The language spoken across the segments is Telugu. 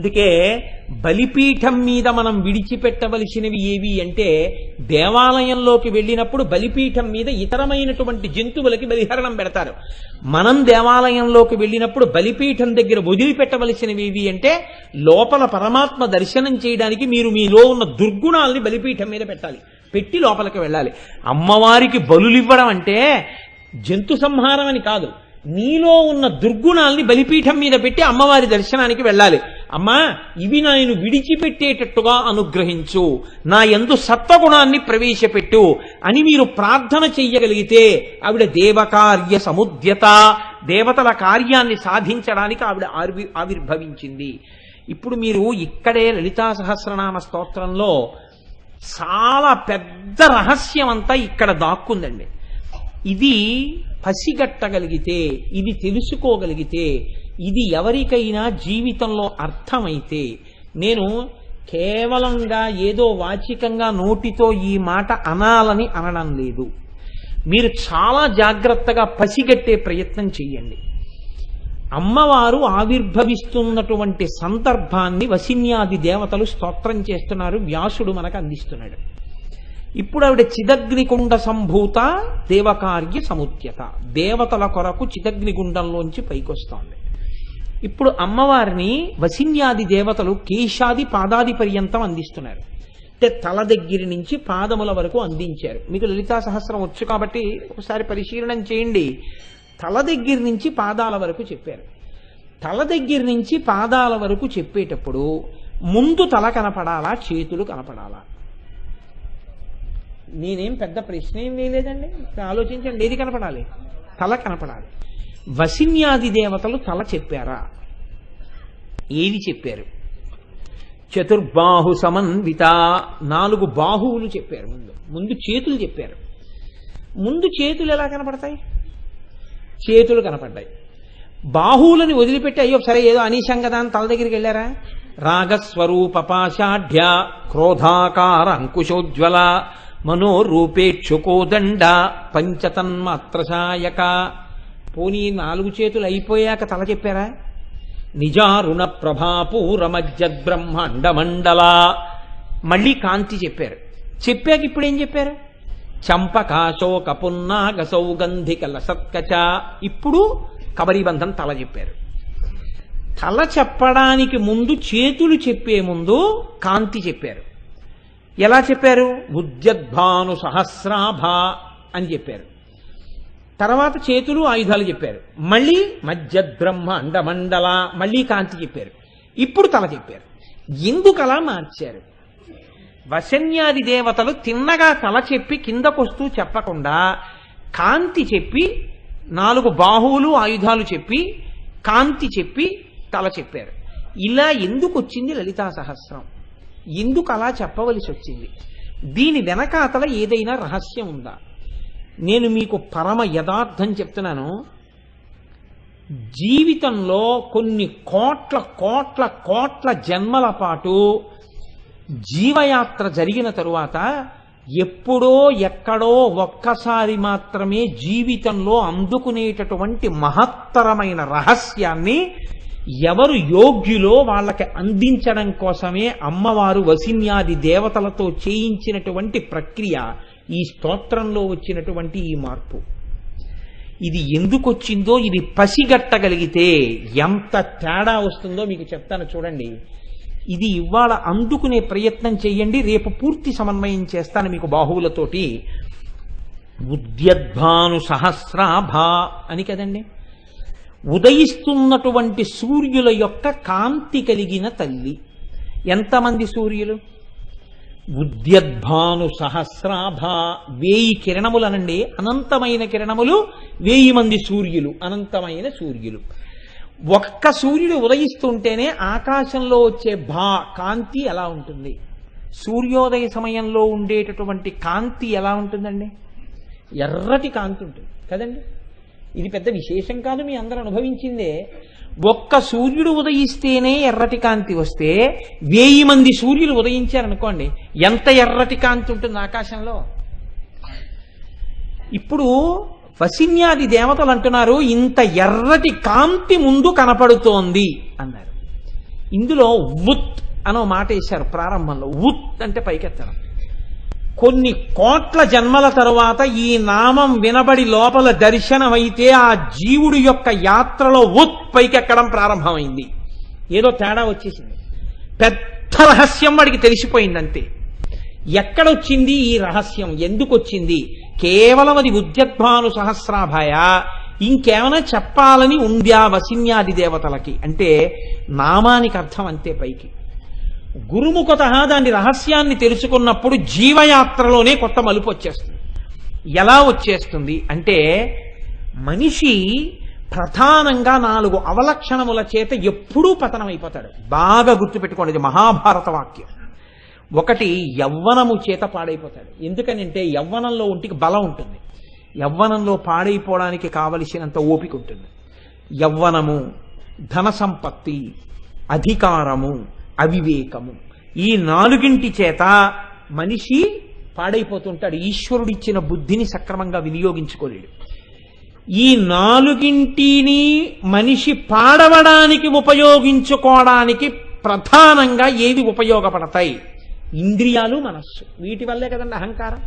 అందుకే బలిపీఠం మీద మనం విడిచిపెట్టవలసినవి ఏవి అంటే, దేవాలయంలోకి వెళ్ళినప్పుడు బలిపీఠం మీద ఇతరమైనటువంటి జంతువులకి బలిహరణం పెడతారు. మనం దేవాలయంలోకి వెళ్ళినప్పుడు బలిపీఠం దగ్గర వదిలిపెట్టవలసినవి ఏవి అంటే, లోపల పరమాత్మ దర్శనం చేయడానికి మీరు మీలో ఉన్న దుర్గుణాల్ని బలిపీఠం మీద పెట్టాలి, పెట్టి లోపలికి వెళ్ళాలి. అమ్మవారికి బలులివ్వడం అంటే జంతు సంహారం అని కాదు, నీలో ఉన్న దుర్గుణాల్ని బలిపీఠం మీద పెట్టి అమ్మవారి దర్శనానికి వెళ్ళాలి. అమ్మా, ఇవి నేను విడిచిపెట్టేటట్టుగా అనుగ్రహించు, నా యందు సత్వగుణాన్ని ప్రవేశపెట్టు అని మీరు ప్రార్థన చెయ్యగలిగితే ఆవిడ దేవకార్య సముద్యత, దేవతల కార్యాన్ని సాధించడానికి ఆవిడ ఆవిర్భవించింది. ఇప్పుడు మీరు ఇక్కడే లలితా సహస్రనామ స్తోత్రంలో చాలా పెద్ద రహస్యం అంతా ఇక్కడ దాక్కుందండి. ఇది పసిగట్టగలిగితే, ఇది తెలుసుకోగలిగితే, ఇది ఎవరికైనా జీవితంలో అర్థమైతే, నేను కేవలంగా ఏదో వాచికంగా నోటితో ఈ మాట అనాలని అనడం లేదు, మీరు చాలా జాగ్రత్తగా పసిగట్టే ప్రయత్నం చెయ్యండి. అమ్మవారు ఆవిర్భవిస్తున్నటువంటి సందర్భాన్ని వసిన్యాది దేవతలు స్తోత్రం చేస్తున్నారు, వ్యాసుడు మనకు అందిస్తున్నాడు. ఇప్పుడు ఆవిడ చిదగ్నికుండ సంభూత దేవకార్య సముద్యత, దేవతల కొరకు చిదగ్నిగుండంలోంచి పైకొస్తోంది. ఇప్పుడు అమ్మవారిని వసిన్యాది దేవతలు కేశాది పాదాది పర్యంతం అందిస్తున్నారు. అంటే తల దగ్గర నుంచి పాదముల వరకు అందించారు. మీకు లలితా సహస్రం వచ్చు కాబట్టి ఒకసారి పరిశీలనం చేయండి. తల దగ్గర నుంచి పాదాల వరకు చెప్పారు. తల దగ్గర నుంచి పాదాల వరకు చెప్పేటప్పుడు ముందు తల కనపడాలా, చేతులు కనపడాలా? నేనేం పెద్ద ప్రశ్న ఏం వేయలేదండి, ఆలోచించండి. ఏది కనపడాలి? తల కనపడాలి. వసిన్యాది దేవతలు తల చెప్పారా? ఏది చెప్పారు? చతుర్బాహు సమన్విత, 4 బాహువులు చెప్పారు. ముందు చేతులు చెప్పారు. ముందు చేతులు ఎలా కనపడతాయి? చేతులు కనపడ్డాయి. బాహువులని వదిలిపెట్టి అయ్యో సరే ఏదో అనీశం కదా అని తల దగ్గరికి వెళ్ళారా? రాగస్వరూప పాషాఢ్య క్రోధాకార అంకుశోజ్వల మనోరూపేక్షుకోదండ పంచతన్మాత్రశాయక. పోనీ 4 చేతులు అయిపోయాక తల చెప్పారా? నిజారుణ ప్రభాపూరమజ్జద్బ్రహ్మాండ మండల. మళ్ళీ కాంతి చెప్పారు. చెప్పాక ఇప్పుడు ఏం చెప్పారు? చంపకాశోక పున్నాగ సౌగంధిక లసత్కచ. ఇప్పుడు కబరీబంధం తల చెప్పారు. తల చెప్పడానికి ముందు, చేతులు చెప్పే ముందు కాంతి చెప్పారు. ఎలా చెప్పారు? ఉద్యద్భాను సహస్రాభ అని చెప్పారు. తర్వాత చేతులు ఆయుధాలు చెప్పారు. మళ్ళీ మజ్జద్బ్రహ్మ అండమండల, మళ్ళీ కాంతి చెప్పారు. ఇప్పుడు తల చెప్పారు. ఎందుకు అలా మార్చారు? వశన్యాది దేవతలు తిన్నగా తల చెప్పి కిందకొస్తూ చెప్పకుండా కాంతి చెప్పి 4 బాహువులు ఆయుధాలు చెప్పి కాంతి చెప్పి తల చెప్పారు. ఇలా ఎందుకు వచ్చింది లలితా సహస్రం? ఎందుకు అలా చెప్పవలసి వచ్చింది? దీని వెనకాతల ఏదైనా రహస్యం ఉందా? నేను మీకు పరమ యథార్థం చెప్తున్నాను. జీవితంలో కొన్ని కోట్ల కోట్ల కోట్ల జన్మల పాటు జీవయాత్ర జరిగిన తరువాత ఎప్పుడో ఎక్కడో ఒక్కసారి మాత్రమే జీవితంలో అందుకునేటటువంటి మహత్తరమైన రహస్యాన్ని ఎవరు యోగ్యులో వాళ్ళకి అందించడం కోసమే అమ్మవారు వసిన్యాది దేవతలతో చేయించినటువంటి ప్రక్రియ ఈ స్తోత్రంలో వచ్చినటువంటి ఈ మార్పు. ఇది ఎందుకు వచ్చిందో ఇది పసిగట్టగలిగితే ఎంత తేడా వస్తుందో మీకు చెప్తాను చూడండి. ఇది ఇవాళ అందుకునే ప్రయత్నం చేయండి. రేపు పూర్తి సమన్వయం చేస్తాను మీకు బాహువులతోటి. ఉద్యద్భాను సహస్రాభ అని కదండి, ఉదయిస్తున్నటువంటి సూర్యుల యొక్క కాంతి కలిగిన తల్లి. ఎంతమంది సూర్యులు? ఉద్యద్భాను సహస్రాభ, 1000 కిరణములనండి, అనంతమైన కిరణములు, 1000 మంది సూర్యులు, అనంతమైన సూర్యులు. ఒక్క సూర్యుడు ఉదయిస్తుంటేనే ఆకాశంలో వచ్చే కాంతి ఎలా ఉంటుంది? సూర్యోదయ సమయంలో ఉండేటటువంటి కాంతి ఎలా ఉంటుందండి? ఎర్రటి కాంతి ఉంటుంది కదండి. ఇది పెద్ద విశేషం కాదు, మీ అందరూ అనుభవించిందే. ఒక్క సూర్యుడు ఉదయిస్తేనే ఎర్రటి కాంతి వస్తే 1000 మంది సూర్యులు ఉదయించారనుకోండి, ఎంత ఎర్రటి కాంతి ఉంటుంది ఆకాశంలో. ఇప్పుడు వసిన్యాది దేవతలు అంటున్నారు ఇంత ఎర్రటి కాంతి ముందు కనపడుతోంది అన్నారు. ఇందులో ఉత్ అనో మాట వేశారు ప్రారంభంలో. ఉత్ అంటే పైకెత్తడం. కొన్ని కోట్ల జన్మల తరువాత ఈ నామం వినబడి లోపల దర్శనమైతే ఆ జీవుడి యొక్క యాత్రలో ఉత్ పైకెక్కడం ప్రారంభమైంది. ఏదో తేడా వచ్చేసింది. పెద్ద రహస్యం వాడికి తెలిసిపోయింది అంతే. ఎక్కడొచ్చింది ఈ రహస్యం, ఎందుకు వచ్చింది? కేవలం అది ఉద్యద్భాను సహస్రాభాయ, ఇంకేమైనా చెప్పాలని ఉంద్యా వసిన్యాది దేవతలకి అంటే నామానికి అర్థం అంతే. పైకి గురుముఖత దాని రహస్యాన్ని తెలుసుకున్నప్పుడు జీవయాత్రలోనే కొత్త మలుపు వచ్చేస్తుంది. ఎలా వచ్చేస్తుంది అంటే మనిషి ప్రధానంగా 4 అవలక్షణముల చేత ఎప్పుడూ పతనమైపోతాడు. బాగా గుర్తుపెట్టుకోండి, ఇది మహాభారత వాక్యం. ఒకటి, యవ్వనము చేత పాడైపోతాడు. ఎందుకనంటే యవ్వనంలో ఒంటికి బలం ఉంటుంది, యవ్వనంలో పాడైపోవడానికి కావలసినంత ఓపిక ఉంటుంది. యవ్వనము, ధన సంపత్తి, అధికారము, అవివేకము, ఈ 4 చేత మనిషి పాడైపోతుంటాడు. ఈశ్వరుడిచ్చిన బుద్ధిని సక్రమంగా వినియోగించుకోలేడు. ఈ 4 మనిషి పాడవడానికి ఉపయోగించుకోవడానికి ప్రధానంగా ఏవి ఉపయోగపడతాయి? ఇంద్రియాలు, మనస్సు. వీటి వల్లే కదండి అహంకారం.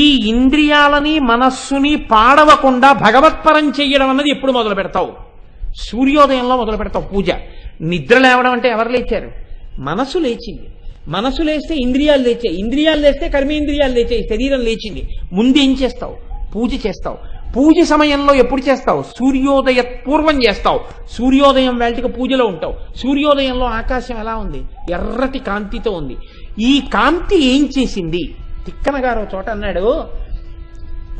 ఈ ఇంద్రియాలని మనస్సుని పాడవకుండా భగవత్పరం చెయ్యడం అన్నది ఎప్పుడు మొదలు పెడతావు? సూర్యోదయంలో మొదలు పెడతావు పూజ. నిద్ర లేవడం అంటే ఎవరు లేచారు? మనసు లేచింది. మనసు లేస్తే ఇంద్రియాలు లేచాయి, ఇంద్రియాలు లేస్తే కర్మేంద్రియాలు లేచాయి, శరీరం లేచింది. ముందు ఏం చేస్తావు? పూజ చేస్తావు. పూజ సమయంలో ఎప్పుడు చేస్తావు? సూర్యోదయ పూర్వం చేస్తావు. సూర్యోదయం వేళటికి పూజలో ఉంటావు. సూర్యోదయంలో ఆకాశం ఎలా ఉంది? ఎర్రటి కాంతితో ఉంది. ఈ కాంతి ఏం చేసింది? తిక్కన గారు చోట అన్నాడు,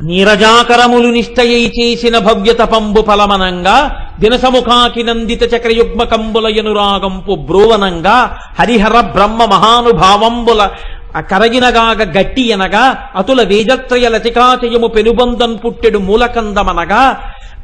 నీరజాకరములు నిష్టయై చేసిన భవ్యత పంబు ఫలమనంగా దినసముఖాకి నందిత చక్రయుగ్మ కంబులయనురాగంపు బ్రోవనంగా హరిహర బ్రహ్మ మహానుభావంబుల కరగినగాగ గట్టి అనగా అతుల వేజత్రయ లతికాచయము పెనుబంధన్ పుట్టెడు మూలకందమనగా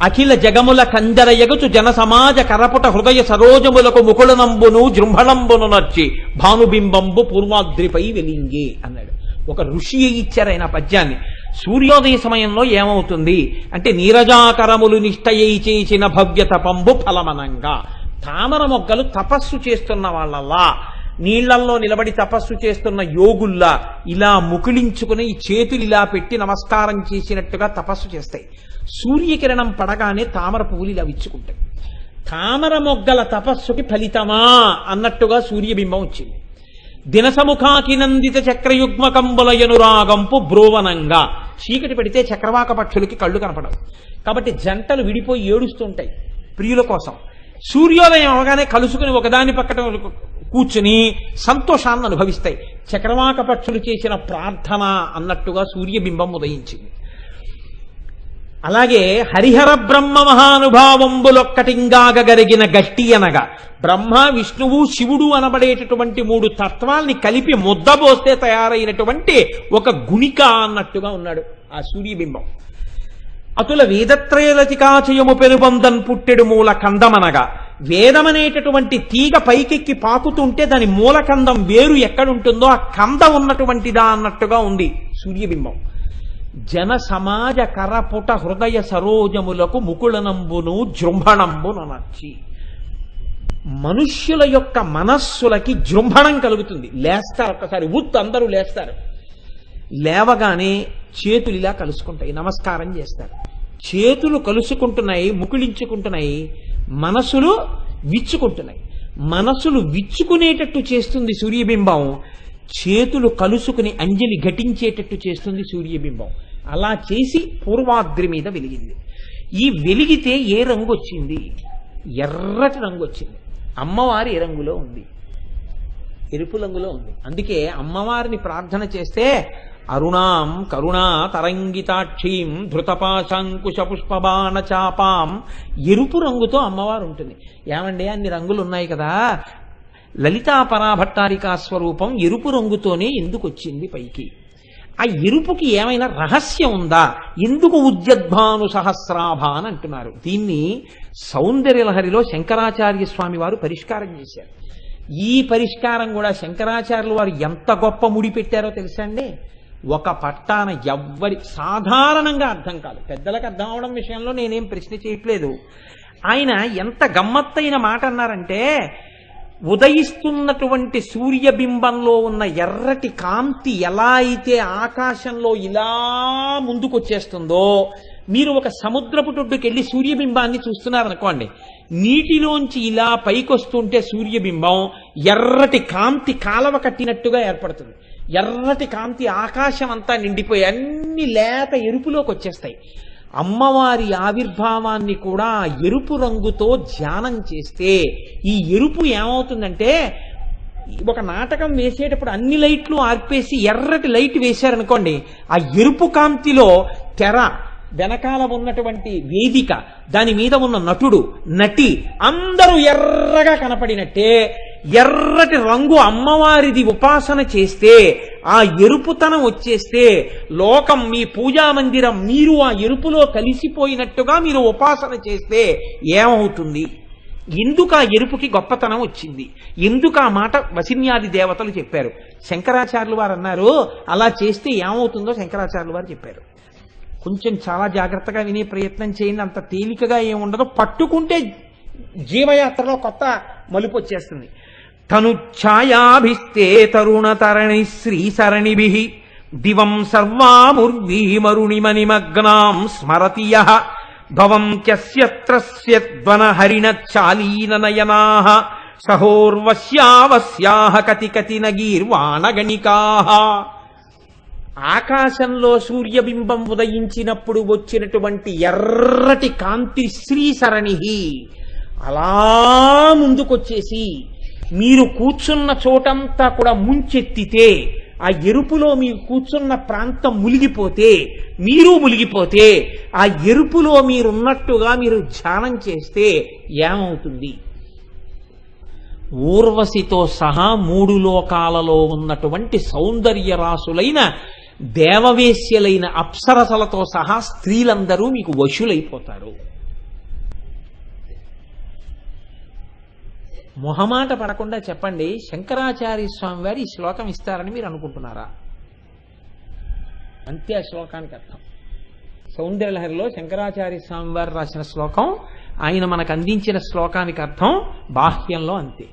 అఖిల జగముల కంజరయగుచు జన సమాజ కరపుట హృదయ సరోజములకు ముకుళనంబును జృంభణంబును నర్చి భానుబింబంబు పూర్వాద్రిపై వెలింగే అన్నాడు. ఒక ఋషి ఇచ్చారు ఆయన పద్యాన్ని. సూర్యోదయ సమయంలో ఏమవుతుంది అంటే నీరజాకరములు నిష్టయై చేసిన భవ్యత పంబు ఫలమనంగా, తామర మొగ్గలు తపస్సు చేస్తున్న వాళ్ళలా, నీళ్లల్లో నిలబడి తపస్సు చేస్తున్న యోగుల్లా ఇలా ముకుళించుకుని చేతులు ఇలా పెట్టి నమస్కారం చేసినట్టుగా తపస్సు చేస్తాయి. సూర్యకిరణం పడగానే తామర పువ్వులు ఇలా విచ్చుకుంటాయి. తామర మొగ్గల తపస్సుకి ఫలితమా అన్నట్టుగా సూర్యబింబం వచ్చింది. దినసముఖాకి నందిత చక్రయుగ్మ కంబులయనురాగంపు బ్రోవనంగా, చీకటి పెడితే చక్రవాక పక్షులకి కళ్ళు కనపడవు. కాబట్టి జంటలు విడిపోయి ఏడుస్తుంటాయి ప్రియుల కోసం. సూర్యోదయం అవగానే కలుసుకుని ఒకదాని పక్కన కూర్చుని సంతోషాన్ని అనుభవిస్తాయి. చక్రవాక పక్షులు చేసిన ప్రార్థన అన్నట్టుగా సూర్యబింబం ఉదయించింది. అలాగే హరిహర బ్రహ్మ మహానుభావంబులొక్కటింగాగరిగిన గట్టి అనగా, బ్రహ్మ విష్ణువు శివుడు అనబడేటటువంటి 3 తత్వాల్ని కలిపి ముద్దబోస్తే తయారైనటువంటి ఒక గుణిక అన్నట్టుగా ఉన్నాడు ఆ సూర్యబింబం. అతుల వేదత్రయలతికాచయము పెనుబంధన్ పుట్టెడు మూల కందమనగా, వేదమనేటటువంటి తీగ పైకెక్కి పాకుతుంటే దాని మూలకందం వేరు ఎక్కడుంటుందో ఆ కంద ఉన్నటువంటిదా అన్నట్టుగా ఉంది సూర్యబింబం. జన సమాజ కరపుట హృదయ సరోజములకు ముకుళనంబును జృంభణంబును నచ్చి, మనుష్యుల యొక్క మనస్సులకి జృంభణం కలుగుతుంది. లేస్తారు, ఒక్కసారి అందరూ లేస్తారు. లేవగానే చేతులు ఇలా కలుసుకుంటాయి, నమస్కారం చేస్తారు. చేతులు కలుసుకుంటున్నాయి, ముకుళించుకుంటున్నాయి, మనసులు విచ్చుకుంటున్నాయి. మనసులు విచ్చుకునేటట్టు చేస్తుంది సూర్యబింబం, చేతులు కలుసుకుని అంజలి ఘటించేటట్టు చేస్తుంది సూర్యబింబం. అలా చేసి పూర్వాద్రి మీద వెలిగింది. ఈ వెలిగితే ఏ రంగు వచ్చింది? ఎర్రటి రంగు వచ్చింది. అమ్మవారి ఏ రంగులో ఉంది? ఎరుపు రంగులో ఉంది. అందుకే అమ్మవారిని ప్రార్థన చేస్తే అరుణాం కరుణా తరంగితాక్షీం ధృతపాశాంకుశ పుష్పబాణ చాపాం, ఎరుపు రంగుతో అమ్మవారు ఉంటుంది. ఏమండి అన్ని రంగులు ఉన్నాయి కదా, లలితా పరాభట్టారికా స్వరూపం ఎరుపు రంగుతోనే ఎందుకు వచ్చింది పైకి? ఆ ఎరుపుకి ఏమైనా రహస్యం ఉందా? ఎందుకు ఉద్యద్భాను సహస్రాభ అని అంటున్నారు? దీన్ని సౌందర్యలహరిలో శంకరాచార్య స్వామి వారు పరిష్కారం చేశారు. ఈ పరిష్కారం కూడా శంకరాచార్యులు వారు ఎంత గొప్ప ముడి పెట్టారో తెలుసా అండి? ఒక పట్టాన సాధారణంగా అర్థం కాదు, పెద్దలకు అర్థం అవడం విషయంలో నేనేం ప్రశ్న చేయట్లేదు. ఆయన ఎంత గమ్మత్తైన మాట అన్నారంటే, ఉదయిస్తున్నటువంటి సూర్యబింబంలో ఉన్న ఎర్రటి కాంతి ఎలా అయితే ఆకాశంలో ఇలా ముందుకొచ్చేస్తుందో, మీరు ఒక సముద్రపు టొడ్డుకెళ్ళి సూర్యబింబాన్ని చూస్తున్నారనుకోండి, నీటిలోంచి ఇలా పైకొస్తుంటే సూర్యబింబం ఎర్రటి కాంతి కాలవ కట్టినట్టుగా ఏర్పడుతుంది. ఎర్రటి కాంతి ఆకాశం అంతా నిండిపోయి అన్ని లేత ఎరుపులోకి వచ్చేస్తాయి. అమ్మవారి ఆవిర్భావాన్ని కూడా ఎరుపు రంగుతో ధ్యానం చేస్తే ఈ ఎరుపు ఏమవుతుందంటే, ఒక నాటకం వేసేటప్పుడు అన్ని లైట్లు ఆర్పేసి ఎర్రటి లైట్ వేశారనుకోండి, ఆ ఎరుపు కాంతిలో తెర, వెనకాల ఉన్నటువంటి వేదిక, దాని మీద ఉన్న నటుడు నటి అందరూ ఎర్రగా కనపడినట్టే ఎర్రటి రంగు అమ్మవారిది ఉపాసన చేస్తే ఆ ఎరుపుతనం వచ్చేస్తే లోకం, మీ పూజా మందిరం మీరు ఆ ఎరుపులో కలిసిపోయినట్టుగా మీరు ఉపాసన చేస్తే ఏమవుతుంది? ఎందుకు ఆ ఎరుపుకి గొప్పతనం వచ్చింది? ఎందుకు ఆ మాట వసిన్యాది దేవతలు చెప్పారు? శంకరాచార్యులు వారు అన్నారు, అలా చేస్తే ఏమవుతుందో శంకరాచార్యులు వారు చెప్పారు. కొంచెం చాలా జాగ్రత్తగా వినే ప్రయత్నం చేయండి. అంత తేలికగా ఏముండదో, పట్టుకుంటే జీవయాత్రలో కొత్త మలుపు వచ్చేస్తుంది. తను ఛాయాభిస్తే తరుణ తరణి శ్రీ సరణిభి దివం సర్వాముర్వీమరుణిమనిమగ్నాం స్మరతి యః భవం త్యస్యత్రస్యద్వన హరిణ చాలీన నయనాః సహోర్వశ్యావస్యాః కతి కతి నగీర్వాణగణికాః. ఆకాశంలో సూర్యబింబం ఉదయించినప్పుడు వచ్చినటువంటి ఎర్రటి కాంతి శ్రీసరణి అలా ముందుకొచ్చేసి మీరు కూర్చున్న చోటంతా కూడా ముంచెత్తితే, ఆ ఎరుపులో మీరు కూర్చున్న ప్రాంతం మునిగిపోతే, మీరు మునిగిపోతే, ఆ ఎరుపులో మీరున్నట్టుగా మీరు ధ్యానం చేస్తే ఏమవుతుంది? ఊర్వశితో సహా 3 లోకాలలో ఉన్నటువంటి సౌందర్య రాసులైన దేవవేశ్యలైన అప్సరసలతో సహా స్త్రీలందరూ మీకు వశులైపోతారు. మొహమాట పడకుండా చెప్పండి, శంకరాచార్య స్వామి వారు ఈ శ్లోకం ఇస్తారని మీరు అనుకుంటున్నారా? అంతే ఆ శ్లోకానికి అర్థం. సౌందర్యలహరిలో శంకరాచార్య స్వామి వారు రాసిన శ్లోకం, ఆయన మనకు అందించిన శ్లోకానికి అర్థం బాహ్యంలో అంతే.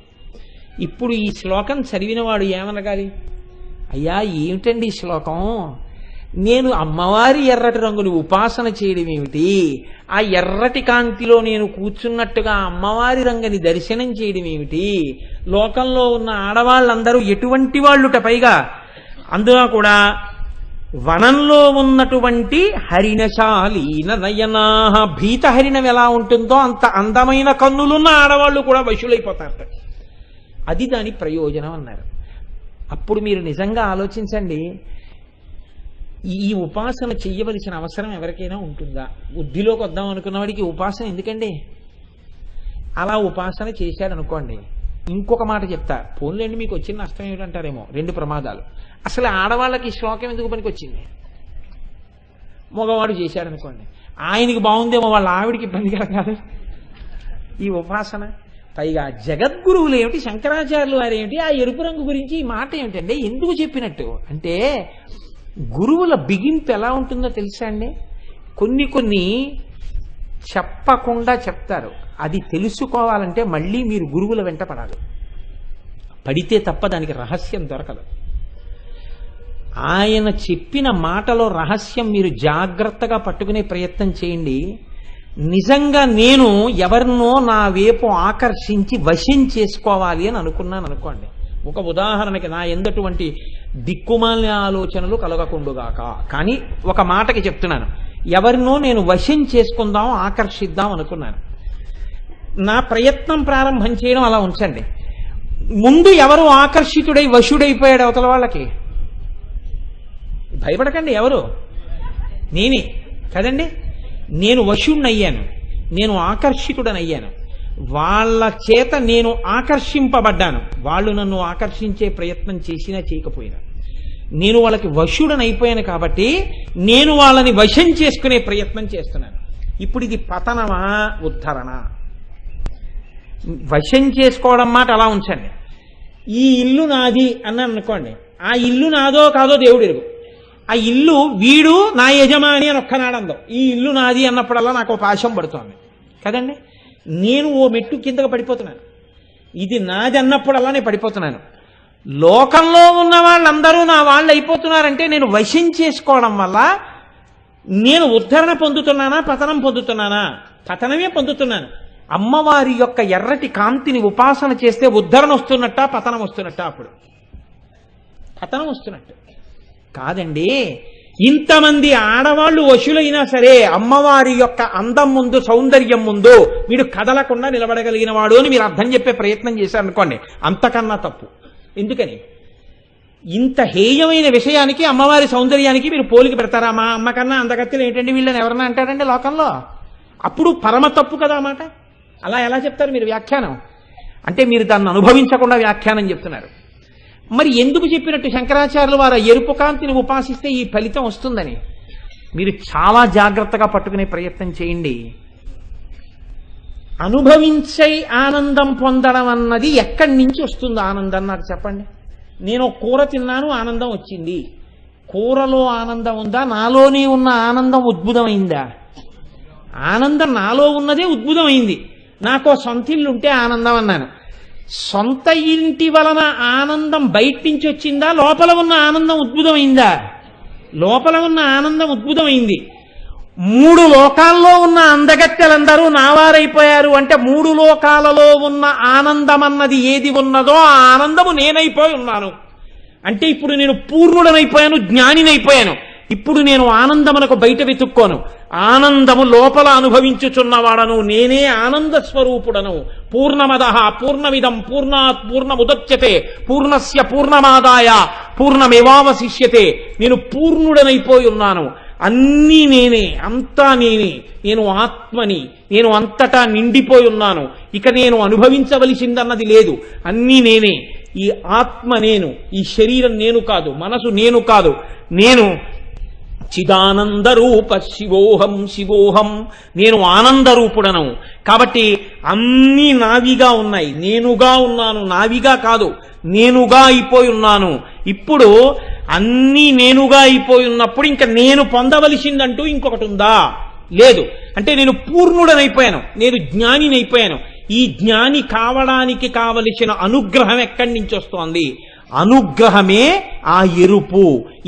ఇప్పుడు ఈ శ్లోకం చదివినవాడు ఏమనగాలి? అయ్యా ఏమిటండి ఈ శ్లోకం? నేను అమ్మవారి ఎర్రటి రంగుని ఉపాసన చేయడం ఏమిటి? ఆ ఎర్రటి కాంతిలో నేను కూర్చున్నట్టుగా అమ్మవారి రంగుని దర్శనం చేయడం ఏమిటి? లోకంలో ఉన్న ఆడవాళ్ళందరూ ఎటువంటి వాళ్ళుట? పైగా అందులో కూడా వనంలో ఉన్నటువంటి హరిణశాలీన నయనాః, భీత హరిణం ఎలా ఉంటుందో అంత అందమైన కన్నులున్న ఆడవాళ్ళు కూడా వశులైపోతారట. అది దాని ప్రయోజనం అన్నారు. అప్పుడు మీరు నిజంగా ఆలోచించండి, ఈ ఉపాసన చెయ్యవలసిన అవసరం ఎవరికైనా ఉంటుందా? బుద్ధిలోకి వద్దాం అనుకున్న వాడికి ఉపాసన ఎందుకండి? అలా ఉపాసన చేశాడనుకోండి, ఇంకొక మాట చెప్తా, పోన్లేండి మీకు వచ్చిన నష్టం ఏమిటంటారేమో, 2 ప్రమాదాలు. అసలు ఆడవాళ్ళకి శ్లోకం ఎందుకు పనికి వచ్చింది? మగవాడు చేశాడనుకోండి, ఆయనకి బాగుందేమో, వాళ్ళ ఆవిడికి ఇబ్బంది కాదు ఈ ఉపాసన. పైగా జగద్గురువులు ఏమిటి, శంకరాచార్యులు వారు ఏమిటి, ఆ ఎరుపు రంగు గురించి ఈ మాట ఏమిటంటే ఎందుకు చెప్పినట్టు అంటే, గురువుల బిగింపు ఎలా ఉంటుందో తెలుసా అండి? కొన్ని చెప్పకుండా చెప్తారు. అది తెలుసుకోవాలంటే మళ్ళీ మీరు గురువుల వెంట పడాలి. పడితే తప్ప దానికి రహస్యం దొరకదు. ఆయన చెప్పిన మాటలో రహస్యం మీరు జాగ్రత్తగా పట్టుకునే ప్రయత్నం చేయండి. నిజంగా నేను ఎవరినో నా వైపు ఆకర్షించి వశం చేసుకోవాలి అని అనుకున్నాను అనుకోండి, ఒక ఉదాహరణకి నా ఎందటువంటి దిక్కుమాలిన ఆలోచనలు కలగకుండుగాక, కానీ ఒక మాటకి చెప్తున్నాను, ఎవరినో నేను వశం చేసుకుందాం, ఆకర్షిద్దాం అనుకున్నాను. నా ప్రయత్నం ప్రారంభం చేయడం అలా ఉంచండి. ముందు ఎవరు ఆకర్షితుడై వశుడైపోయాడు అవతల వాళ్ళకి? భయపడకండి, ఎవరు? నేనే కదండి. నేను వశుణ్ణయ్యాను, నేను ఆకర్షితుడనయ్యాను. వాళ్ళ చేత నేను ఆకర్షింపబడ్డాను. వాళ్ళు నన్ను ఆకర్షించే ప్రయత్నం చేసినా చేయకపోయినా నేను వాళ్ళకి వశుడనైపోయాను. కాబట్టి నేను వాళ్ళని వశం చేసుకునే ప్రయత్నం చేస్తున్నాను. ఇప్పుడు ఇది పతనమా ఉద్ధరణ? వశం చేసుకోవడం మాట అలా ఉంచండి. ఈ ఇల్లు నాది అన్నాను అనుకోండి, ఆ ఇల్లు నాదో కాదో దేవుడు ఎరుగు. ఆ ఇల్లు వీడు నా యజమాని అని ఒక్కనాడందో, ఈ ఇల్లు నాది అన్నప్పుడల్లా నాకు పాశం పడుతోంది కదండి. నేను ఓ మెట్టు కిందకు పడిపోతున్నాను. ఇది నాది అన్నప్పుడు అలానే పడిపోతున్నాను. లోకంలో ఉన్న వాళ్ళందరూ నా వాళ్ళు అయిపోతున్నారంటే నేను వశం చేసుకోవడం వల్ల నేను ఉద్ధరణ పొందుతున్నానా, పతనం పొందుతున్నానా? పతనమే పొందుతున్నాను. అమ్మవారి యొక్క ఎర్రటి కాంతిని ఉపాసన చేస్తే ఉద్ధరణ వస్తున్నట్టా, పతనం వస్తున్నట్టా? అప్పుడు పతనం వస్తున్నట్టు కాదండి. ఇంతమంది ఆడవాళ్లు వశులైనా సరే అమ్మవారి యొక్క అందం ముందు, సౌందర్యం ముందు వీడు కదలకుండా నిలబడగలిగిన వాడు అని మీరు అర్థం చెప్పే ప్రయత్నం చేశారనుకోండి, అంతకన్నా తప్పు. ఎందుకని? ఇంత హేయమైన విషయానికి, అమ్మవారి సౌందర్యానికి మీరు పోలిక పెడతారా? మా అమ్మ కన్నా అందగత్తెలు ఏంటండి వీళ్ళని ఎవరన్నా అంటారండి లోకంలో? అప్పుడు పరమ తప్పు కదా అన్నమాట. అలా ఎలా చెప్తారు మీరు వ్యాఖ్యానం? అంటే మీరు దాన్ని అనుభవించకుండా వ్యాఖ్యానం చెప్తున్నారు. మరి ఎందుకు చెప్పినట్టు శంకరాచార్యులు వారు ఎరుపు కాంతిని ఉపాసిస్తే ఈ ఫలితం వస్తుందని? మీరు చాలా జాగ్రత్తగా పట్టుకునే ప్రయత్నం చేయండి. అనుభవించే ఆనందం పొందడం అన్నది ఎక్కడి నుంచి వస్తుంది ఆనందం నాకు చెప్పండి. నేను కూర తిన్నాను, ఆనందం వచ్చింది. కూరలో ఆనందం ఉందా? నాలోనే ఉన్న ఆనందం ఉద్భుతమైందా? ఆనందం నాలో ఉన్నదే ఉద్భుతమైంది. నాకు సొంత ఇల్లు ఉంటే ఆనందం అన్నాను. సొంత ఇంటి వలన ఆనందం బయట నుంచి వచ్చిందా? లోపల ఉన్న ఆనందం ఉద్భుతమైందా? లోపల ఉన్న ఆనందం ఉద్భుతమైంది. 3 లోకాల్లో ఉన్న అందగత్తెలందరూ నావారైపోయారు అంటే 3 లోకాలలో ఉన్న ఆనందం అన్నది ఏది ఉన్నదో ఆ ఆనందము నేనైపోయి ఉన్నాను. అంటే ఇప్పుడు నేను పూర్ణుడనైపోయాను, జ్ఞానినైపోయాను. ఇప్పుడు నేను ఆనందమునకు బయట వెతుక్కోను. ఆనందము లోపల అనుభవించుచున్నవాడను. నేనే ఆనంద స్వరూపుడను. పూర్ణమదః పూర్ణమిదం పూర్ణాత్ పూర్ణముదచ్యతే పూర్ణస్య పూర్ణమాదాయ పూర్ణమేవావశిష్యతే. నేను పూర్ణుడనైపోయి ఉన్నాను. అన్నీ నేనే, అంతా నేనే. నేను ఆత్మని. నేను అంతటా నిండిపోయి ఉన్నాను. ఇక నేను అనుభవించవలసిందన్నది లేదు. అన్నీ నేనే. ఈ ఆత్మ నేను. ఈ శరీరం నేను కాదు, మనసు నేను కాదు. నేను చిదానంద రూప శివోహం శివోహం. నేను ఆనందరూపుడను. కాబట్టి అన్నీ నావిగా ఉన్నాయి. నేనుగా ఉన్నాను, నావిగా కాదు. నేనుగా అయిపోయి ఉన్నాను. ఇప్పుడు అన్నీ నేనుగా అయిపోయి ఉన్నప్పుడు ఇంకా నేను పొందవలసిందంటూ ఇంకొకటి ఉందా? లేదు. అంటే నేను పూర్ణుడనైపోయాను, నేను జ్ఞానినైపోయాను. ఈ జ్ఞాని కావడానికి కావలసిన అనుగ్రహం ఎక్కడి నుంచి వస్తోంది? అనుగ్రహమే ఆ ఎరుపు.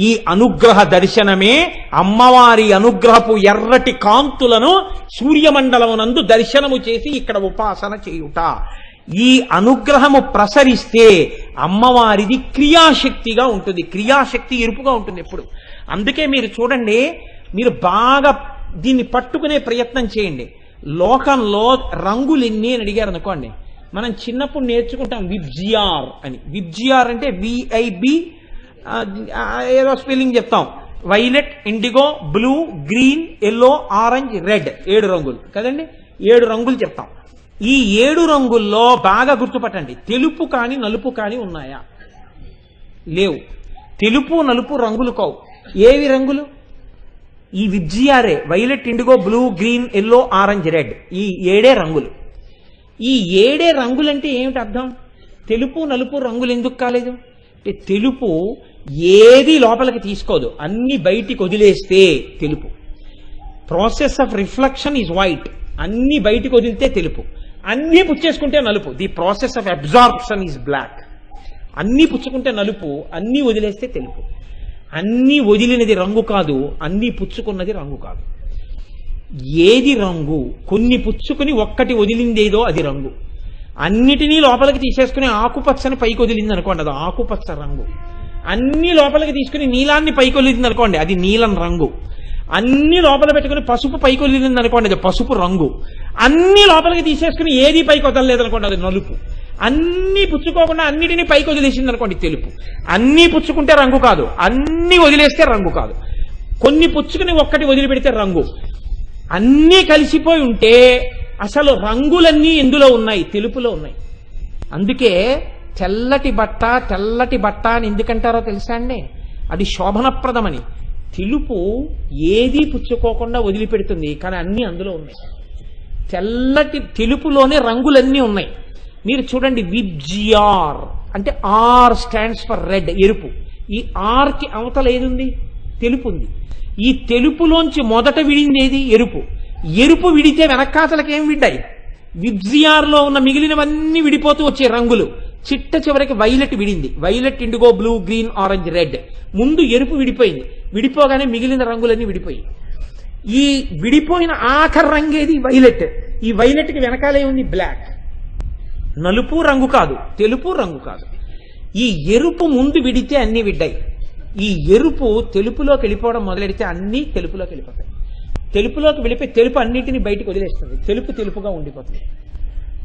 ఈ అనుగ్రహ దర్శనమే అమ్మవారి అనుగ్రహపు ఎర్రటి కాంతులను సూర్యమండలమునందు దర్శనము చేసి ఇక్కడ ఉపాసన చేయుట. ఈ అనుగ్రహము ప్రసరిస్తే అమ్మవారిది క్రియాశక్తిగా ఉంటుంది. క్రియాశక్తి ఎరుపుగా ఉంటుంది ఎప్పుడు. అందుకే మీరు చూడండి, మీరు బాగా దీన్ని పట్టుకునే ప్రయత్నం చేయండి. లోకంలో రంగులు ఎన్ని అని అడిగారు అనుకోండి, మనం చిన్నప్పుడు నేర్చుకుంటాం విబ్జిఆర్ అని. విబ్జిఆర్ అంటే విఐబి ఏదో స్పెల్లింగ్ చెప్తాం. Violet, indigo, blue, green, yellow, orange, red. 7 రంగులు కదండి. 7 రంగులు చెప్తాం. ఈ 7 రంగుల్లో బాగా గుర్తుపట్టండి, తెలుపు కాని నలుపు కాని ఉన్నాయా? లేవు. తెలుపు నలుపు రంగులు కావు. ఏవి రంగులు? ఈ విబ్జిఆరే. Violet, indigo, blue, green, yellow, orange, red. ఈ 7 రంగులు. ఈ 7 రంగులంటే ఏమిటి అర్థం? తెలుపు నలుపు రంగులు ఎందుకు కాలేదు అంటే, తెలుపు ఏది లోపలికి తీసుకోదు, అన్ని బయటికి వదిలేస్తే తెలుపు. Process of reflection is white. అన్ని బయటికి వదిలితే తెలుపు, అన్నీ పుచ్చేసుకుంటే నలుపు. The process of absorption is black. అన్నీ పుచ్చుకుంటే నలుపు, అన్నీ వదిలేస్తే తెలుపు. అన్నీ వదిలినది రంగు కాదు, అన్నీ పుచ్చుకున్నది రంగు కాదు. ఏది రంగు? కొన్ని పుచ్చుకుని ఒక్కటి వదిలిందేదో అది రంగు. అన్నిటినీ లోపలికి తీసేసుకుని ఆకుపచ్చని పైకి వదిలింది అనుకోండి, అది ఆకుపచ్చ రంగు. అన్ని లోపలికి తీసుకుని నీలాన్ని పైకి వదిలింది అనుకోండి, అది నీలం రంగు. అన్ని లోపల పెట్టుకుని పసుపు పైకి వదిలింది అనుకోండి, అది పసుపు రంగు. అన్ని లోపలికి తీసేసుకుని ఏది పైకి వదలలేదు అనుకోండి, అది నలుపు. అన్ని పుచ్చుకోకుండా అన్నిటినీ పైకి వదిలేసింది అనుకోండి, తెలుపు. అన్నీ పుచ్చుకుంటే రంగు కాదు, అన్ని వదిలేస్తే రంగు కాదు. కొన్ని పుచ్చుకుని ఒక్కటి వదిలిపెడితే రంగు. అన్నీ కలిసిపోయి ఉంటే అసలు రంగులన్నీ ఎందులో ఉన్నాయి? తెలుపులో ఉన్నాయి. అందుకే తెల్లటి బట్ట అని ఎందుకంటారో తెలుసా అండి? అది శోభనప్రదమని. తెలుపు ఏదీ పుచ్చుకోకుండా వదిలిపెడుతుంది, కానీ అన్నీ అందులో ఉన్నాయి. తెలుపులోనే రంగులన్నీ ఉన్నాయి. మీరు చూడండి, విబ్జిఆర్ అంటే ఆర్ స్టాండ్స్ ఫర్ రెడ్, ఎరుపు. ఈ ఆర్కి అవతల ఏదుంది? తెలుపు ఉంది. ఈ తెలుపులోంచి మొదట విడింది ఏది? ఎరుపు. ఎరుపు విడితే వెనక్కాతలకి ఏం విడ్డాయి? విబ్జిఆర్లో ఉన్న మిగిలినవన్నీ విడిపోతూ వచ్చే రంగులు. చిట్ట చివరికి వైలెట్ విడింది. Violet, indigo, blue, green, orange, red. ముందు ఎరుపు విడిపోయింది. విడిపోగానే మిగిలిన రంగులన్నీ విడిపోయి ఈ విడిపోయిన ఆఖరి రంగేది వైలెట్. ఈ వైలెట్కి వెనకాలే ఉంది బ్లాక్. నలుపు రంగు కాదు, తెలుపు రంగు కాదు. ఈ ఎరుపు ముందు విడితే అన్ని విడ్డాయి. ఈ ఎరుపు తెలుపులోకి వెళ్ళిపోవడం మొదలెడితే అన్ని తెలుపులోకి వెళ్ళిపోతాయి. తెలుపులోకి వెళ్ళిపోయి తెలుపు అన్నిటిని బయటకు వదిలేస్తుంది. తెలుపు తెలుపుగా ఉండిపోతుంది.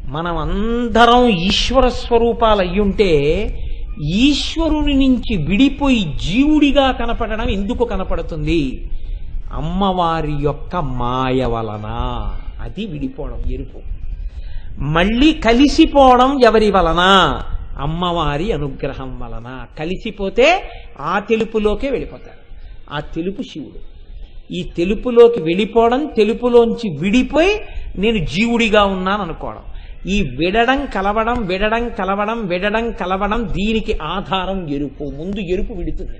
మనం అందరం ఈశ్వర స్వరూపాలు అయ్యుంటే ఈశ్వరుని నుంచి విడిపోయి జీవుడిగా కనపడడం ఎందుకు కనపడుతుంది? అమ్మవారి యొక్క మాయ వలన. అది విడిపోవడం ఎరుపు. మళ్ళీ కలిసిపోవడం ఎవరి వలన? అమ్మవారి అనుగ్రహం వలన. కలిసిపోతే ఆ తెలుపులోకే వెళ్ళిపోతారు. ఆ తెలుపు శివుడు. ఈ తెలుపులోకి వెళ్ళిపోవడం, తెలుపులోంచి విడిపోయి నేను జీవుడిగా ఉన్నాను అనుకోవడం. ఈ విడడం కలవడం, విడడం కలవడం, విడడం కలవడం, దీనికి ఆధారం ఎరుపు. ముందు ఎరుపు విడుతుంది.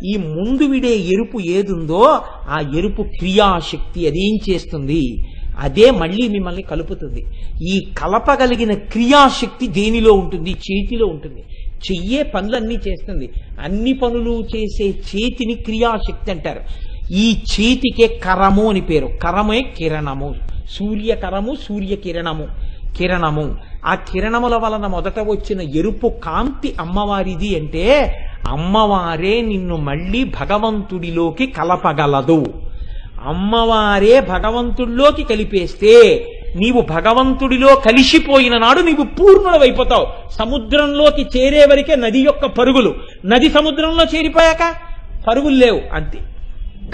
ఈ ముందు విడే ఎరుపు ఏదుందో ఆ ఎరుపు క్రియాశక్తి. అదేం చేస్తుంది? అదే మళ్ళీ మిమ్మల్ని కలుపుతుంది. ఈ కలపగలిగిన క్రియాశక్తి దేనిలో ఉంటుంది? చేతిలో ఉంటుంది. చెయ్యే పనులన్నీ చేస్తుంది. అన్ని పనులు చేసే చేతిని క్రియాశక్తి అంటారు. ఈ చేతికే కరము అని పేరు. కరమే కిరణము. సూర్యకరము, సూర్యకిరణము, కిరణము. ఆ కిరణముల వలన మొదట వచ్చిన ఎరుపు కాంతి అమ్మవారిది అంటే అమ్మవారే నిన్ను మళ్ళీ భగవంతుడిలోకి కలపగలదు. అమ్మవారే భగవంతుడిలోకి కలిపేస్తే నీవు భగవంతుడిలో కలిసిపోయిన నాడు నీవు పూర్ణుడవైపోతావు. సముద్రంలోకి చేరే వరకే నది యొక్క పరుగులు. నది సముద్రంలో చేరిపోయాక పరుగులు లేవు. అంతే,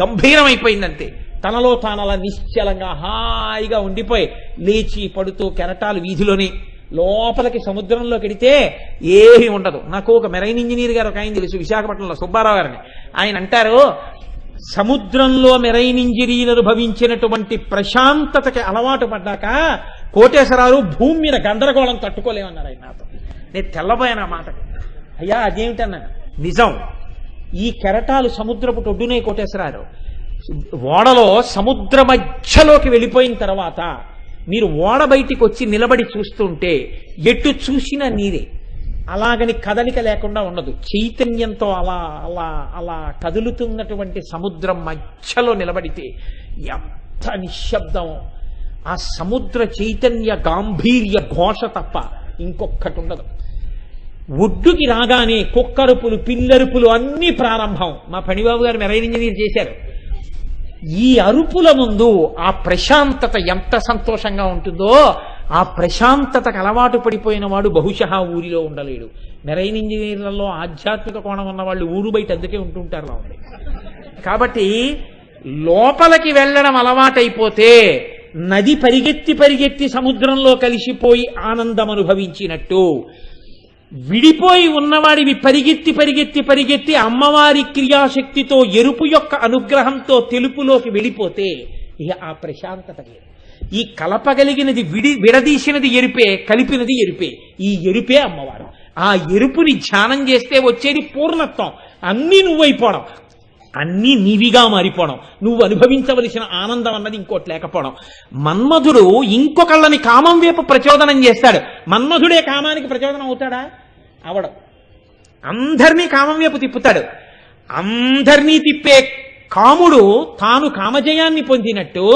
గంభీరమైపోయిందంతే. తనలో తానలా నిశ్చలంగా హాయిగా ఉండిపోయి లేచి పడుతూ కెరటాలు వీధిలోని లోపలికి సముద్రంలోకి వెడితే ఏమీ ఉండదు. నాకు ఒక మెరైన్ ఇంజనీర్ గారు ఒక ఆయన తెలుసు, విశాఖపట్నంలో, సుబ్బారావు గారిని. ఆయన అంటారు, సముద్రంలో మెరైన్ ఇంజనీర్ భవించినటువంటి ప్రశాంతతకి అలవాటు పడ్డాక కోటేశ్వరరావు భూమి మీద గందరగోళం తట్టుకోలేమన్నారు ఆయన నాతో. నేను తెల్లబోయాను ఆ మాటకి. అయ్యా అదేమిటన్నా? నిజం. ఈ కెరటాలు సముద్రపు ఒడ్డునే కోటేశ్వరరావు. ఓడలో సముద్ర మధ్యలోకి వెళ్ళిపోయిన తర్వాత మీరు ఓడ బయటికి వచ్చి నిలబడి చూస్తుంటే ఎటు చూసినా నీరే. అలాగని కదలిక లేకుండా ఉండదు. చైతన్యంతో అలా అలా అలా కదులుతున్నటువంటి సముద్రం మధ్యలో నిలబడితే ఎంత నిశ్శబ్దం! ఆ సముద్ర చైతన్య గాంభీర్య ఘోష తప్ప ఇంకొక్కటి ఉండదు. ఒడ్డుకి రాగానే కుక్కరుపులు, పిల్లరుపులు అన్నీ ప్రారంభం. మా పణిబాబు గారు మెరైన్ ఇంజనీర్ చేశారు. ఈ అరుపుల ముందు ఆ ప్రశాంతత ఎంత సంతోషంగా ఉంటుందో, ఆ ప్రశాంతతకు అలవాటు పడిపోయిన వాడు బహుశా ఊరిలో ఉండలేడు. మెరైన్ ఇంజనీర్లలో ఆధ్యాత్మిక కోణం ఉన్న వాళ్ళు ఊరు బయట అందుకే ఉంటుంటారు. కాబట్టి లోపలికి వెళ్ళడం అలవాటైపోతే నది పరిగెత్తి పరిగెత్తి సముద్రంలో కలిసిపోయి ఆనందం అనుభవించినట్టు, విడిపోయి ఉన్నవాడివి పరిగెత్తి పరిగెత్తి పరిగెత్తి అమ్మవారి క్రియాశక్తితో ఎరుపు యొక్క అనుగ్రహంతో తెలుపులోకి వెళ్ళిపోతే ఇక ఆ ప్రశాంతత లేదు. ఈ కలపగలిగినది విడదీసినది ఎరుపే, కలిపినది ఎరుపే. ఈ ఎరుపే అమ్మవారు. ఆ ఎరుపుని ధ్యానం చేస్తే వచ్చేది పూర్ణత్వం. అన్నీ నువ్వైపోవడం, అన్నీ నీవిగా మారిపోవడం, నువ్వు అనుభవించవలసిన ఆనందం అన్నది ఇంకోటి లేకపోవడం. మన్మధుడు ఇంకొకళ్ళని కామం వైపు ప్రచోదనం చేస్తాడు. మన్మధుడే కామానికి ప్రచోదనం అవుతాడా? అవడం. అందరినీ కామం వైపు తిప్పుతాడు. అందరినీ తిప్పే కాముడు తాను కామజయాన్ని పొందినట్టు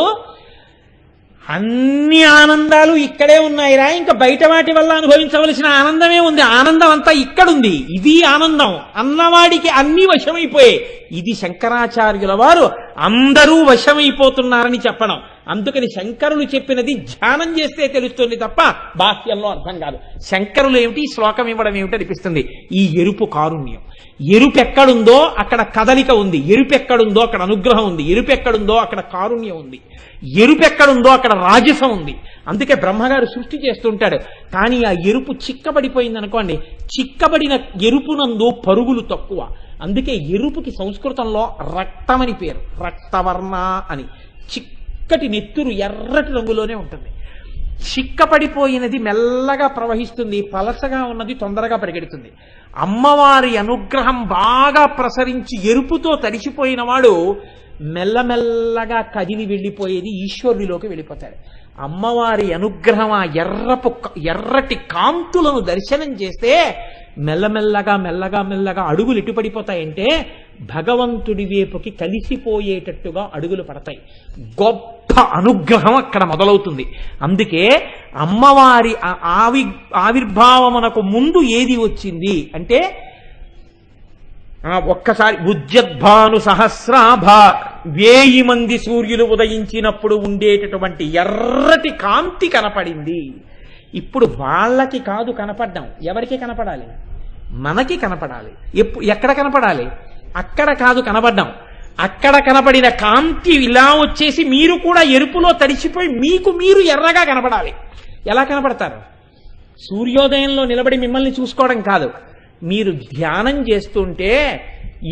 అన్ని ఆనందాలు ఇక్కడే ఉన్నాయిరా, ఇంకా బయట వాటి వల్ల అనుభవించవలసిన ఆనందమే ఉంది. ఆనందం అంతా ఇక్కడుంది. ఇది ఆనందం అన్నవాడికి అన్ని వశమైపోయాయి. ఇది శంకరాచార్యుల వారు అందరూ వశమైపోతున్నారని చెప్పడం. అందుకని శంకరులు చెప్పినది ధ్యానం చేస్తే తెలుస్తుంది తప్ప బాహ్యంలో అర్థం కాదు. శంకరులు ఏమిటి, శ్లోకం ఇవ్వడం ఏమిటి అనిపిస్తుంది. ఈ ఎరుపు కారుణ్యం. ఎరుపు ఎక్కడుందో అక్కడ కదలిక ఉంది. ఎరుపు ఎక్కడుందో అక్కడ అనుగ్రహం ఉంది. ఎరుపు ఎక్కడుందో అక్కడ కారుణ్యం ఉంది. ఎరుపు ఎక్కడుందో అక్కడ రాజసం ఉంది. అందుకే బ్రహ్మగారు సృష్టి చేస్తుంటాడు. కానీ ఆ ఎరుపు చిక్కబడిపోయింది అనుకోండి, చిక్కబడిన ఎరుపునందు పరుగులు తక్కువ. అందుకే ఎరుపుకి సంస్కృతంలో రక్తమని పేరు. రక్తవర్ణ అని. చిక్కటి నెత్తురు ఎర్రటి రంగులోనే ఉంటుంది. చిక్కపడిపోయినది మెల్లగా ప్రవహిస్తుంది, పలసగా ఉన్నది తొందరగా పరిగెడుతుంది. అమ్మవారి అనుగ్రహం బాగా ప్రసరించి ఎరుపుతో తడిసిపోయిన వాడు మెల్లమెల్లగా కదిలి వెళ్ళిపోయేది ఈశ్వరుడిలోకి వెళ్ళిపోతాడు. అమ్మవారి అనుగ్రహం ఆ ఎర్రటి కాంతులను దర్శనం చేస్తే మెల్లమెల్లగా మెల్లగా మెల్లగా అడుగులు ఎటు పడిపోతాయంటే భగవంతుడి వైపుకి కలిసిపోయేటట్టుగా అడుగులు పడతాయి. గొప్ప అనుగ్రహం అక్కడ మొదలవుతుంది. అందుకే అమ్మవారి ఆవిర్భావమునకు ముందు ఏది వచ్చింది అంటే ఒక్కసారి ఉజ్జద్భాను సహస్రాభ 1000 మంది సూర్యులు ఉదయించినప్పుడు ఉండేటటువంటి ఎర్రటి కాంతి కనపడింది. ఇప్పుడు వాళ్ళకి కాదు కనపడ్డాం, ఎవరికి కనపడాలి? మనకి కనపడాలి. ఎక్కడ కనపడాలి? అక్కడ కాదు కనపడ్డాం. అక్కడ కనపడిన కాంతి ఇలా వచ్చేసి మీరు కూడా ఎరుపులో తడిచిపోయి మీకు మీరు ఎర్రగా కనపడాలి. ఎలా కనపడతారు? సూర్యోదయంలో నిలబడి మిమ్మల్ని చూసుకోవడం కాదు. మీరు ధ్యానం చేస్తుంటే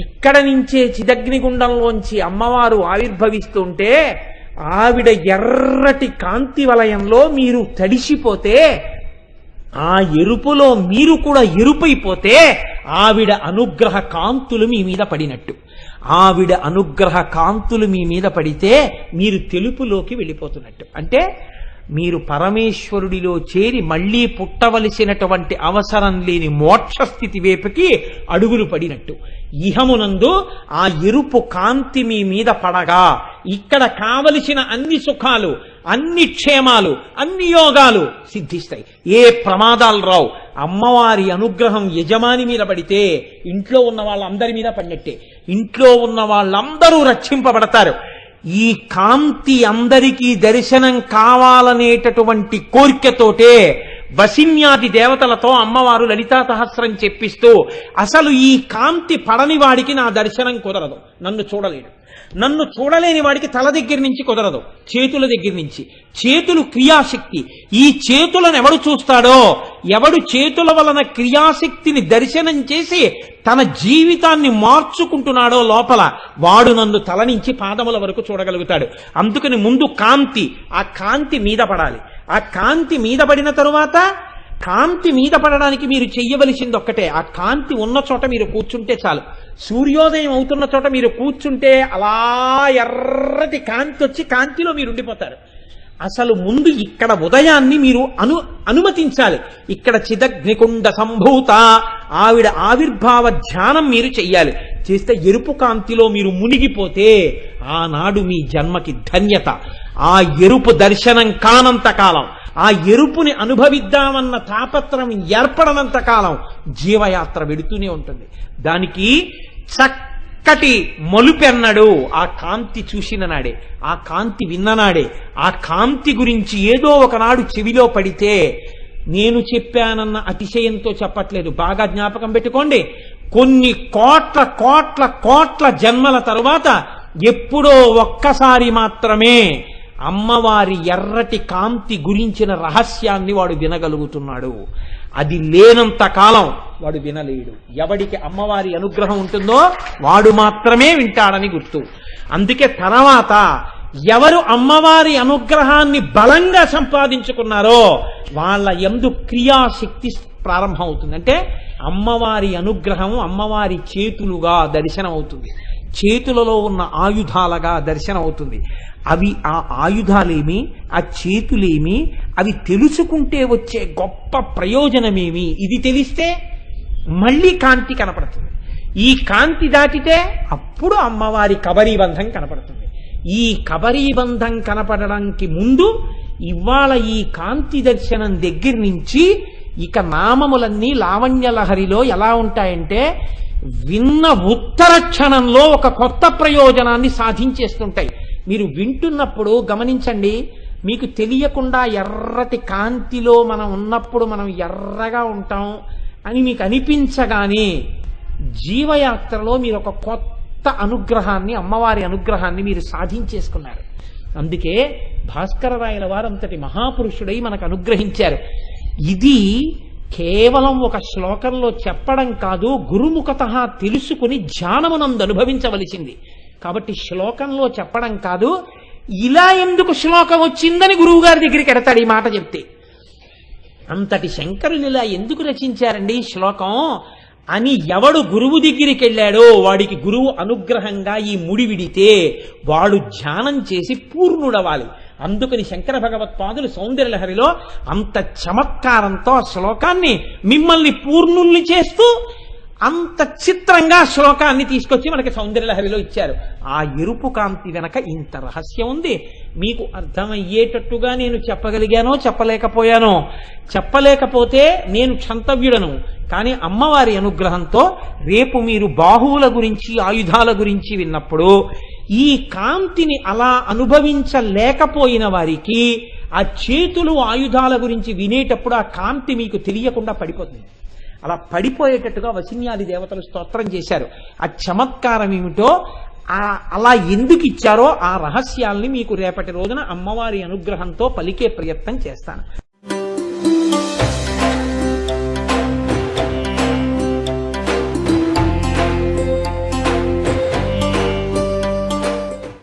ఇక్కడ నుంచే చిదగ్నిగుండంలోంచి అమ్మవారు ఆవిర్భవిస్తుంటే ఆవిడ ఎర్రటి కాంతి వలయంలో మీరు తడిసిపోతే ఆ ఎరుపులో మీరు కూడా ఎరుపైపోతే ఆవిడ అనుగ్రహ కాంతులు మీ మీద పడినట్టు. ఆవిడ అనుగ్రహ కాంతులు మీ మీద పడితే మీరు తెలుపులోకి వెళ్ళిపోతున్నట్టు. అంటే మీరు పరమేశ్వరుడిలో చేరి మళ్లీ పుట్టవలసినటువంటి అవసరం లేని మోక్షస్థితి వైపుకి అడుగులు పడినట్టు. ఇహమునందు ఆ ఎరుపు కాంతి మీ మీద పడగా ఇక్కడ కావలసిన అన్ని సుఖాలు, అన్ని క్షేమాలు, అన్ని యోగాలు సిద్ధిస్తాయి. ఏ ప్రమాదాలు రావు. అమ్మవారి అనుగ్రహం యజమాని మీద పడితే ఇంట్లో ఉన్న వాళ్ళందరి మీద పడినట్టే. ఇంట్లో ఉన్న వాళ్ళందరూ రక్షింపబడతారు. ఈ కాంతి అందరికీ దర్శనం కావాలనేటటువంటి కోరికతోటే వసిన్యాది దేవతలతో అమ్మవారు లలితా సహస్రం చెప్పిస్తూ అసలు ఈ కాంతి పడని వాడికి నా దర్శనం కుదరదు, నన్ను చూడలేడు. నన్ను చూడలేని వాడికి తల దగ్గర నుంచి కుదరదు, చేతుల దగ్గర నుంచి. చేతులు క్రియాశక్తి. ఈ చేతులను ఎవడు చూస్తాడో, ఎవడు చేతుల వలన క్రియాశక్తిని దర్శనం చేసి తన జీవితాన్ని మార్చుకుంటున్నాడో లోపల, వాడు నన్ను తల నుంచి పాదముల వరకు చూడగలుగుతాడు. అందుకని ముందు కాంతి, ఆ కాంతి మీద పడాలి. ఆ కాంతి మీద పడిన తరువాత కాంతి మీద పడడానికి మీరు చెయ్యవలసింది ఒక్కటే, ఆ కాంతి ఉన్న చోట మీరు కూర్చుంటే చాలు. సూర్యోదయం అవుతున్న చోట మీరు కూర్చుంటే అలా ఎర్రటి కాంతి వచ్చి కాంతిలో మీరు ఉండిపోతారు. అసలు ముందు ఇక్కడ ఉదయాన్ని మీరు అనుమతించాలి. ఇక్కడ చిదగ్నికుండ సంభూత ఆవిడ ఆవిర్భావ ధ్యానం మీరు చెయ్యాలి. చేస్తే ఎరుపు కాంతిలో మీరు మునిగిపోతే ఆనాడు మీ జన్మకి ధన్యత. ఆ ఎరుపు దర్శనం కానంత కాలం, ఆ ఎరుపుని అనుభవిద్దామన్న తాపత్రం ఏర్పడనంత కాలం జీవయాత్ర వెడుతూనే ఉంటుంది. దానికి చక్కటి మలుపెన్నడు ఆ కాంతి చూసిన నాడే, ఆ కాంతి విన్ననాడే. ఆ కాంతి గురించి ఏదో ఒకనాడు చెవిలో పడితే, నేను చెప్పానన్న అతిశయంతో చెప్పట్లేదు, బాగా జ్ఞాపకం పెట్టుకోండి. కొన్ని కోట్ల కోట్ల కోట్ల జన్మల తరువాత ఎప్పుడో ఒక్కసారి మాత్రమే అమ్మవారి ఎర్రటి కాంతి గురించిన రహస్యాన్ని వాడు వినగలుగుతున్నాడు. అది లేనంత కాలం వాడు వినలేడు. ఎవడికి అమ్మవారి అనుగ్రహం ఉంటుందో వాడు మాత్రమే వింటాడని గుర్తు. అందుకే తర్వాత ఎవరు అమ్మవారి అనుగ్రహాన్ని బలంగా సంపాదించుకున్నారో వాళ్ళ యందు క్రియాశక్తి ప్రారంభం అవుతుంది. అంటే అమ్మవారి అనుగ్రహం అమ్మవారి చేతులుగా దర్శనం అవుతుంది, చేతులలో ఉన్న ఆయుధాలుగా దర్శనం అవుతుంది. అవి ఆ ఆయుధాలేమి, ఆ చేతులేమి, అవి తెలుసుకుంటే వచ్చే గొప్ప ప్రయోజనమేమి, ఇది తెలిస్తే మళ్ళీ కాంతి కనపడుతుంది. ఈ కాంతి దాటితే అప్పుడు అమ్మవారి కబరీబంధం కనపడుతుంది. ఈ కబరీబంధం కనపడడానికి ముందు ఇవాళ ఈ కాంతి దర్శనం దగ్గర నుంచి ఇక నామములన్నీ లావణ్యలహరిలో ఎలా ఉంటాయంటే విన్న ఉత్తర క్షణంలో ఒక కొత్త ప్రయోజనాన్ని సాధించేస్తుంటాయి. మీరు వింటున్నప్పుడు గమనించండి, మీకు తెలియకుండా ఎర్రటి కాంతిలో మనం ఉన్నప్పుడు మనం ఎర్రగా ఉంటాం అని మీకు అనిపించగానే జీవయాత్రలో మీరు ఒక కొత్త అనుగ్రహాన్ని, అమ్మవారి అనుగ్రహాన్ని మీరు సాధించేసుకున్నారు. అందుకే భాస్కరరాయల వారు అంతటి మహాపురుషుడై మనకు అనుగ్రహించారు. ఇది కేవలం ఒక శ్లోకంలో చెప్పడం కాదు, గురుముఖతః తెలుసుకుని ధ్యానమునందు అనుభవించవలసింది. కాబట్టి శ్లోకంలో చెప్పడం కాదు, ఇలా ఎందుకు శ్లోకం వచ్చిందని గురువు గారి దగ్గరికి ఎడతాడు ఈ మాట చెప్తే. అంతటి శంకరులు ఇలా ఎందుకు రచించారండి శ్లోకం అని ఎవడు గురువు దగ్గరికి వెళ్ళాడో వాడికి గురువు అనుగ్రహంగా ఈ ముడి విడితే వాడు ధ్యానం చేసి పూర్ణుడవాలి. అందుకని శంకర భగవత్పాదులు సౌందర్యలహరిలో అంత చమత్కారంతో ఆ శ్లోకాన్ని మిమ్మల్ని పూర్ణుల్ని చేస్తూ అంత చిత్రంగా శ్లోకాన్ని తీసుకొచ్చి మనకి సౌందర్యలహరిలో ఇచ్చారు. ఆ ఎరుపు కాంతి వెనక ఇంత రహస్యం ఉంది. మీకు అర్థమయ్యేటట్టుగా నేను చెప్పగలిగానో చెప్పలేకపోయానో, చెప్పలేకపోతే నేను క్షంతవ్యుడను. కానీ అమ్మవారి అనుగ్రహంతో రేపు మీరు బాహువుల గురించి ఆయుధాల గురించి విన్నప్పుడు ఈ కాంతిని అలా అనుభవించలేకపోయిన వారికి ఆ చేతులు ఆయుధాల గురించి వినేటప్పుడు ఆ కాంతి మీకు తెలియకుండా పడిపోతుంది. అలా పడిపోయేటట్టుగా వసిన్యాది దేవతలు స్తోత్రం చేశారు. ఆ చమత్కారం ఏమిటో, అలా ఎందుకు ఇచ్చారో ఆ రహస్యాల్ని మీకు రేపటి రోజున అమ్మవారి అనుగ్రహంతో పలికే ప్రయత్నం చేస్తాను.